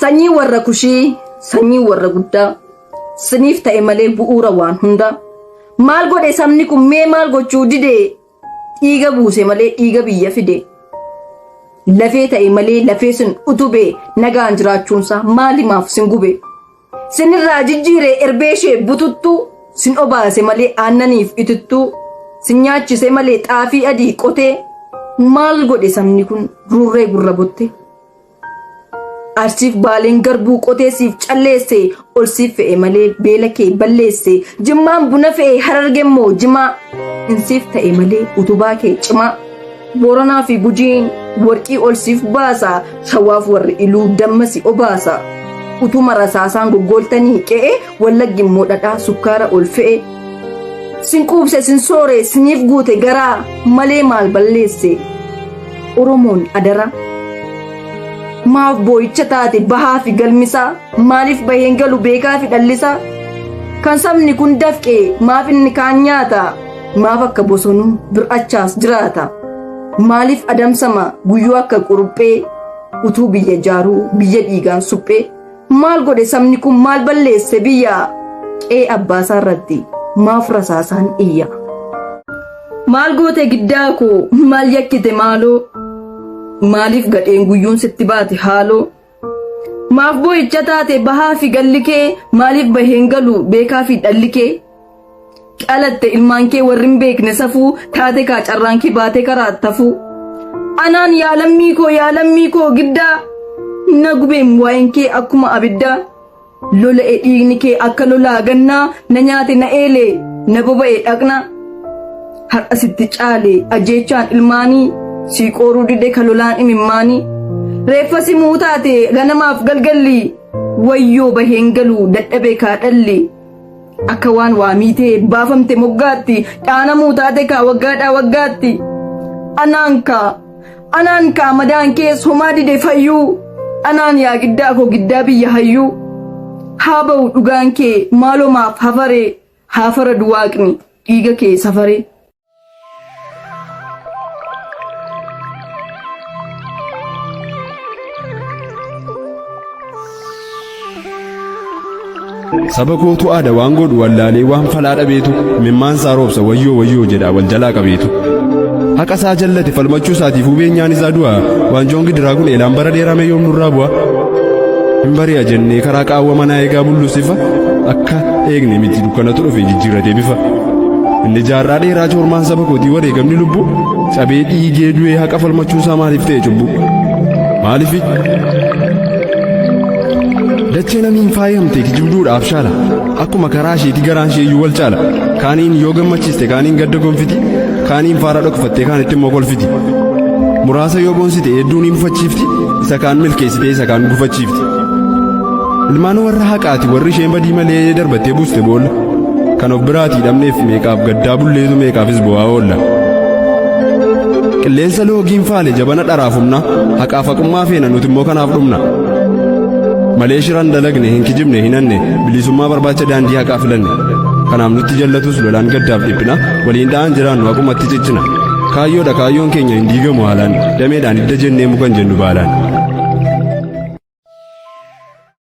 Sanyii warra kushii, sanyii warra guddaa, siniif ta'e malee bu'uura waan hunda. Maal godhe sabni kun mee maal gochuu dide? Dhiiga buuse malee dhiiga biyya fide. Lafee ta'e malee lafee sin utube nagaan jiraachuunsa maalimaaf sin gube? Sinirraa jijjiire erbeeshee bututtu, sin obaase malee aannaniif ituttu, sin nyaachise malee xaafii adii qotee. Maal godhe sabni kun rurree gurra botte? Arsiif baaleen garbuu qotee siif calleesse, ol siif fe'e malee beela kee balleesse. Jimmaan buna fe'e Harargemmoo jimaa, insiif ta'e malee utubaa kee cimaa. Booranaa fi Gujiin warqii ol siif baasa, Shawaaf warri Iluu damma si obaasa. Utuma rasaasaan goggoltanii qe'e, Wallaggi immoo dhadhaa sukkaara ol fe'e. Sin quubse sin soore siniif guute garaa, malee maal balleesse? Oromoon adara. Maaf boo'icha taate bahaa fi galmisaa, maaliif baheen galu beekaa fi dhallisaa? Kan sabni kun dafqee maaf inni kaan nyaata? Maaf akka bosonuu bir'achaas jiraata? Maaliif adamsama guyyuu akka quruphee, utuu biyya jaaruu biyya dhiigaan suphee? Maal godhe sabni kun maal balleesse biyya? Qe'ee abbaasaa irratti maaf rasaasaan iyya? Maal goote giddaa koo maal yakkite maaloo? Maaliif gadheen guyyuun sitti baate haaloo? Maaf boo'icha taate bahaa fi galli kee, maaliif baheen galu beekaa fi dhalli kee? Qalatte ilmaan kee warri hin beekne safuu, taate kaa carraan kee baate karaattafuu. Anaan yaalammii koo giddaa, na gubeen waa'een kee akkuma abiddaa. Lola'e dhiigni kee akka lolaa gannaa, na nyaate na eele na boba'e dhaqna. Har'a sitti caale ajjeechaan ilmaanii, siiqooruu dide kalolaan imimmaanii. Reeffa simuu taate ganamaaf galgalli, wayyoo baheen galuu dadhabee kaa dhalli. Akka waan waamiitee baafamte moggaatti, dhaanamuu taate kaa waggaadhaa waggaatti. Anaan kaa madaan kees homaa dide fayyuu, anaan yaa giddaa koo giddaa biyya hayyuu. Haa ba'u dhugaan kee maalumaaf hafaree, haafara duwaaqni dhiiga kee safaree. Saba kootu aada waan godhu wallaalee waan falaa dhabeetu, mimmaan isaa roobsa wayyoo jedha wal jalaa qabeetu. Haqa isaa jallate falmachuu isaatiif hubeenyaan isaa du'a, waanjoon gidiraa kun eelaan bara dheerame yoom nurraa bu'a? Hin bari'a jennee karaa qaawwa manaa eegaa mullusifa, akka eegne miti dukkanatu dhufe jijjiirratee bifa. Inni jaarraa dheeraa joormaan saba kootii wareegamni lubbu, cabee dhiigee du'ee haqa falmachuu isaa maaliif ta'e cubbu? Maaliifi? Dachee namiin faayamte kijibduudhaaf shaala, akkuma karaa isheetii garaan isheeyyuu wal caala. Kaaniin yoo gammachiiste kaaniin gadda gonfiti, kaaniin faara dhokfattee kaanitti immoo kolfiti. Muraasa yoo boonsite hedduun hin mufachiifti, isa kaan milkeessite isa kaan gufachiifti. Ilmaan warra haqaati warri isheen badii malee darbattee buuste boolla. Kan of biraatii dhabneef meeqaaf gaddaa bulleetu meeqaafis bu'aa oolla. Qilleensa loogiin faale jabana dharaaf humna, haqaaf haqummaa feena nuti immoo kanaaf dhumna. Malee shiran dalagne hin kijibne hin hanne, bilisummaa barbaacha daandii haqaa filanne. Kanaaf nutti jallatus lolaan gaddaaf dhiphina, waliin dha'an jiraannu haqumatti ciccina. Kaayyoodha kaayyoon keenya hin diigamu haalaan, dameedhaan hidda jennee mukan jennu baalaan.